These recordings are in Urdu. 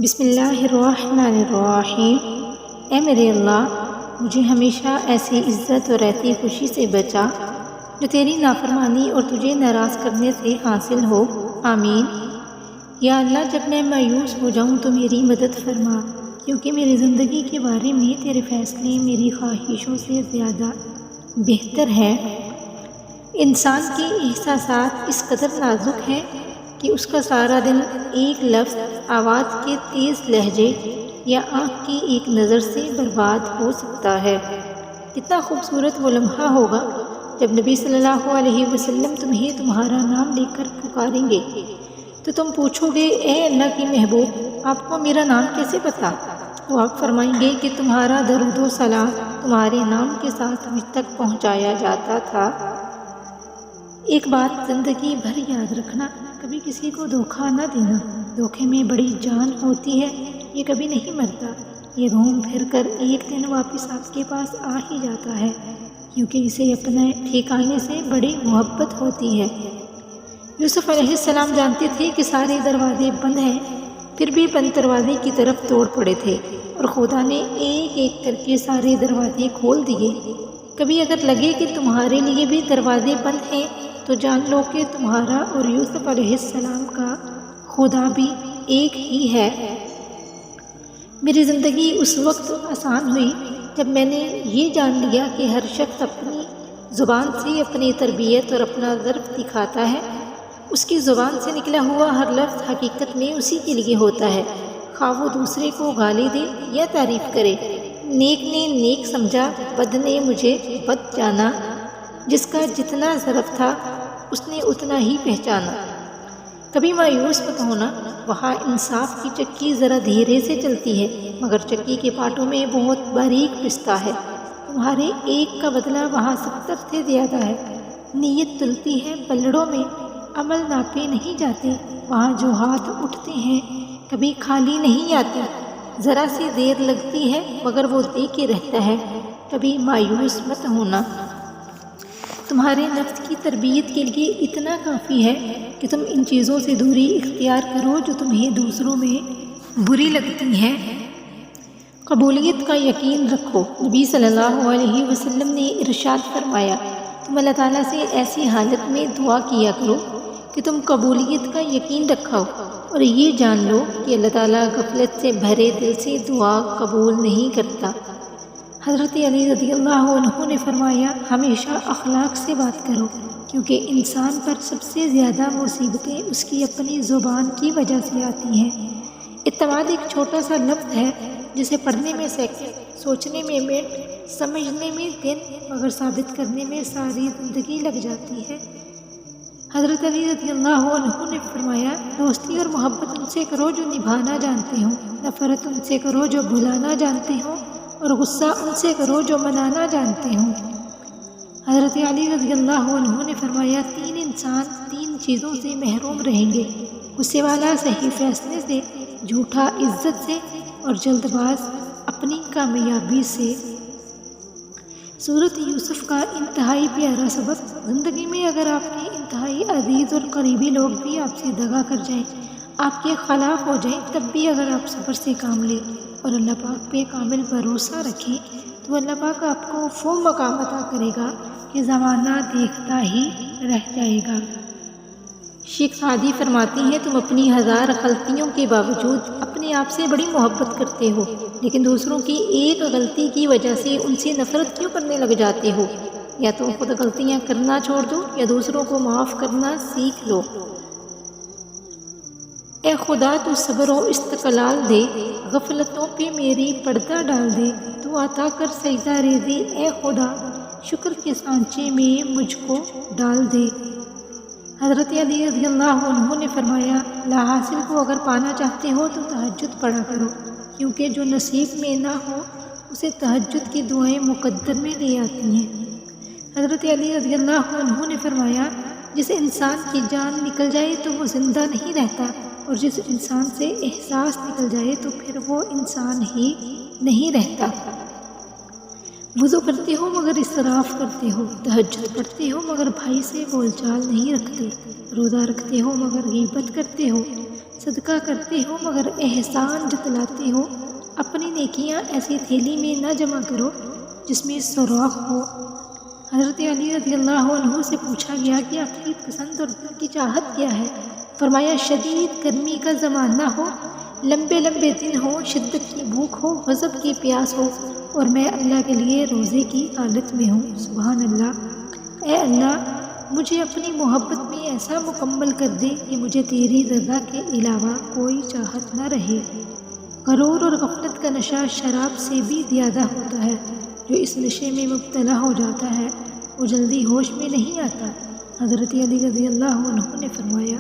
بسم اللہ الرحمن الرحیم۔ اے میرے اللہ، مجھے ہمیشہ ایسی عزت اور ایسی خوشی سے بچا جو تیری نافرمانی اور تجھے ناراض کرنے سے حاصل ہو، آمین۔ یا اللہ، جب میں مایوس ہو جاؤں تو میری مدد فرما، کیونکہ میری زندگی کے بارے میں تیرے فیصلے میری خواہشوں سے زیادہ بہتر ہے۔ انسان کے احساسات اس قدر نازک ہیں کہ اس کا سارا دن ایک لفظ، آواز کے تیز لہجے یا آنکھ کی ایک نظر سے برباد ہو سکتا ہے۔ کتنا خوبصورت وہ لمحہ ہوگا جب نبی صلی اللہ علیہ وسلم تمہیں تمہارا نام لے کر پکاریں گے تو تم پوچھو گے، اے اللہ کی محبوب، آپ کو میرا نام کیسے پتا؟ تو آپ فرمائیں گے کہ تمہارا درود و سلام تمہارے نام کے ساتھ مجھ تک پہنچایا جاتا تھا۔ ایک بات زندگی بھر یاد رکھنا، کبھی کسی کو دھوکہ نہ دینا۔ دھوکے میں بڑی جان ہوتی ہے، یہ کبھی نہیں مرتا، یہ گھوم پھر کر ایک دن واپس آپ کے پاس آ ہی جاتا ہے، کیونکہ اسے اپنے ٹھکانے سے بڑی محبت ہوتی ہے۔ یوسف علیہ السلام جانتے تھے کہ سارے دروازے بند ہیں، پھر بھی بند دروازے کی طرف دوڑ پڑے تھے اور خدا نے ایک ایک کر کے سارے دروازے کھول دیے۔ کبھی اگر لگے کہ تمہارے لیے بھی دروازے بند ہیں تو جان لو کہ تمہارا اور یوسف علیہ السلام کا خدا بھی ایک ہی ہے۔ میری زندگی اس وقت آسان ہوئی جب میں نے یہ جان لیا کہ ہر شخص اپنی زبان سے اپنی تربیت اور اپنا ظرف دکھاتا ہے۔ اس کی زبان سے نکلا ہوا ہر لفظ حقیقت میں اسی کے لیے ہوتا ہے، خواہ وہ دوسرے کو گالی دے یا تعریف کرے۔ نیک نے نیک سمجھا، بد نے مجھے بد جانا۔ جس کا جتنا ظرف تھا اس نے اتنا ہی پہچانا۔ کبھی مایوس مت ہونا، وہاں انصاف کی چکی ذرا دھیرے سے چلتی ہے، مگر چکی کے پاٹوں میں بہت باریک پستا ہے۔ تمہارے ایک کا بدلہ وہاں 70 سے زیادہ ہے۔ نیت تلتی ہے پلڑوں میں، عمل ناپے نہیں جاتے، وہاں جو ہاتھ اٹھتے ہیں کبھی خالی نہیں آتے۔ ذرا سی دیر لگتی ہے مگر وہ دے کے رہتا ہے۔ کبھی مایوس مت ہونا، تمہارے نفس کی تربیت کے لیے اتنا کافی ہے کہ تم ان چیزوں سے دوری اختیار کرو جو تمہیں دوسروں میں بری لگتی ہیں۔ قبولیت کا یقین رکھو۔ نبی صلی اللہ علیہ وسلم نے ارشاد فرمایا، تم اللہ تعالیٰ سے ایسی حالت میں دعا کیا کرو کہ تم قبولیت کا یقین رکھو، اور یہ جان لو کہ اللہ تعالیٰ غفلت سے بھرے دل سے دعا قبول نہیں کرتا۔ حضرت علی رضی اللہ عنہ نے فرمایا، ہمیشہ اخلاق سے بات کرو، کیونکہ انسان پر سب سے زیادہ مصیبتیں اس کی اپنی زبان کی وجہ سے آتی ہیں۔ اعتماد ایک چھوٹا سا لفظ ہے جسے پڑھنے میں سیکنڈ، سوچنے میں منٹ، سمجھنے میں دن، مگر ثابت کرنے میں ساری زندگی لگ جاتی ہے۔ حضرت علی رضی اللہ عنہ نے فرمایا، دوستی اور محبت ان سے کرو جو نبھانا جانتے ہوں، نفرت ان سے کرو جو بھلانا جانتے ہوں، اور غصہ ان سے کرو جو منانا جانتے ہوں۔ حضرت علی رضی اللہ عنہ نے فرمایا، 3 انسان 3 چیزوں سے محروم رہیں گے، غصے والا صحیح فیصلے سے، جھوٹا عزت سے، اور جلد باز اپنی کامیابی سے۔ سورۃ یوسف کا انتہائی پیارا سبق۔ زندگی میں اگر آپ کے انتہائی عزیز اور قریبی لوگ بھی آپ سے دغا کر جائیں، آپ کے خلاف ہو جائیں، تب بھی اگر آپ صبر سے کام لیں اور اللہ پاک پہ کامل بھروسہ رکھیں تو اللہ پاک آپ کو وہ مقام عطا کرے گا کہ زمانہ دیکھتا ہی رہ جائے گا۔ شیخ سعدی فرماتی ہیں، تم اپنی 1000 غلطیوں کے باوجود اپنے آپ سے بڑی محبت کرتے ہو، لیکن دوسروں کی ایک غلطی کی وجہ سے ان سے نفرت کیوں کرنے لگ جاتے ہو؟ یا تو خود غلطیاں کرنا چھوڑ دو یا دوسروں کو معاف کرنا سیکھ لو۔ اے خدا تو صبر و استقلال دے، غفلتوں پہ میری پردہ ڈال دے، تو عطا کر سجدہ ریزی اے خدا، شکر کے سانچے میں مجھ کو ڈال دے۔ حضرت علی رضی اللہ عنہ نے فرمایا، لا حاصل کو اگر پانا چاہتے ہو تو تہجد پڑھا کرو، کیونکہ جو نصیب میں نہ ہو اسے تہجد کی دعائیں مقدر میں لے آتی ہیں۔ حضرت علی رضی اللہ عنہ نے فرمایا، جس انسان کی جان نکل جائے تو وہ زندہ نہیں رہتا، اور جس انسان سے احساس نکل جائے تو پھر وہ انسان ہی نہیں رہتا۔ وضو کرتے ہو مگر اسراف کرتے ہو، تہجد پڑھتے ہو مگر بھائی سے بول چال نہیں رکھتے، روزہ رکھتے ہو مگر غیبت کرتے ہو، صدقہ کرتے ہو مگر احسان جتلاتے ہو، اپنی نیکیاں ایسی تھیلی میں نہ جمع کرو جس میں سوراخ ہو۔ حضرت علی رضی اللہ عنہ سے پوچھا گیا کہ عقیدت پسند اور دل کی چاہت کیا ہے؟ فرمایا شدید گرمی کا زمانہ ہو، لمبے لمبے دن ہو، شدت کی بھوک ہو، غضب کی پیاس ہو اور میں اللہ کے لیے روزے کی حالت میں ہوں۔ سبحان اللہ۔ اے اللہ مجھے اپنی محبت میں ایسا مکمل کر دے کہ مجھے تیری رضا کے علاوہ کوئی چاہت نہ رہے۔ غرور اور غفلت کا نشہ شراب سے بھی زیادہ ہوتا ہے۔ جو اس نشے میں مبتلا ہو جاتا ہے وہ جلدی ہوش میں نہیں آتا۔ حضرت علی رضی اللہ عنہ نے فرمایا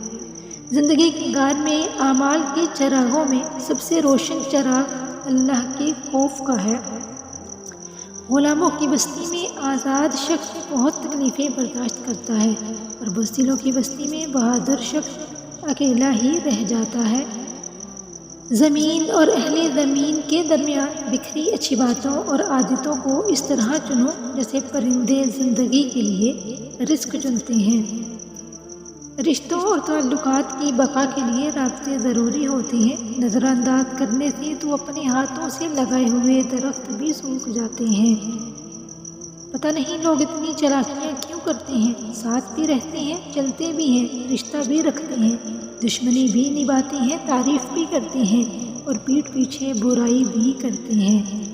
زندگی کی غار میں اعمال کے چراغوں میں سب سے روشن چراغ اللہ کے خوف کا ہے۔ غلاموں کی بستی میں آزاد شخص بہت تکلیفیں برداشت کرتا ہے اور بزدلوں کی بستی میں بہادر شخص اکیلا ہی رہ جاتا ہے۔ زمین اور اہل زمین کے درمیان بکھری اچھی باتوں اور عادتوں کو اس طرح چنو جیسے پرندے زندگی کے لیے رزق چنتے ہیں۔ رشتوں اور تعلقات کی بقا کے لیے رابطے ضروری ہوتے ہیں۔ نظر انداز کرنے سے تو اپنے ہاتھوں سے لگائے ہوئے درخت بھی سوکھ جاتے ہیں۔ پتہ نہیں لوگ اتنی چالاکیاں کیوں کرتے ہیں، ساتھ بھی رہتے ہیں، چلتے بھی ہیں، رشتہ بھی رکھتے ہیں، دشمنی بھی نبھاتے ہیں، تعریف بھی کرتے ہیں اور پیٹھ پیچھے برائی بھی کرتے ہیں۔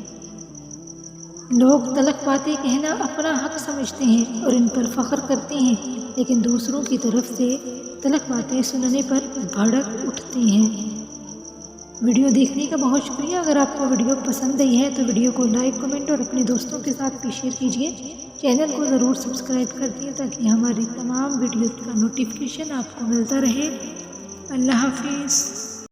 لوگ تلخ باتیں کہنا اپنا حق سمجھتے ہیں اور ان پر فخر کرتے ہیں، لیکن دوسروں کی طرف سے تلخ باتیں سننے پر بھڑک اٹھتے ہیں۔ ویڈیو دیکھنے کا بہت شکریہ۔ اگر آپ کو ویڈیو پسند آئی ہے تو ویڈیو کو لائک، کمنٹ اور اپنے دوستوں کے ساتھ بھی شیئر کیجیے۔ چینل کو ضرور سبسکرائب کر دیں تاکہ ہماری تمام ویڈیوز کا نوٹیفیکیشن آپ کو ملتا رہے۔ اللہ حافظ۔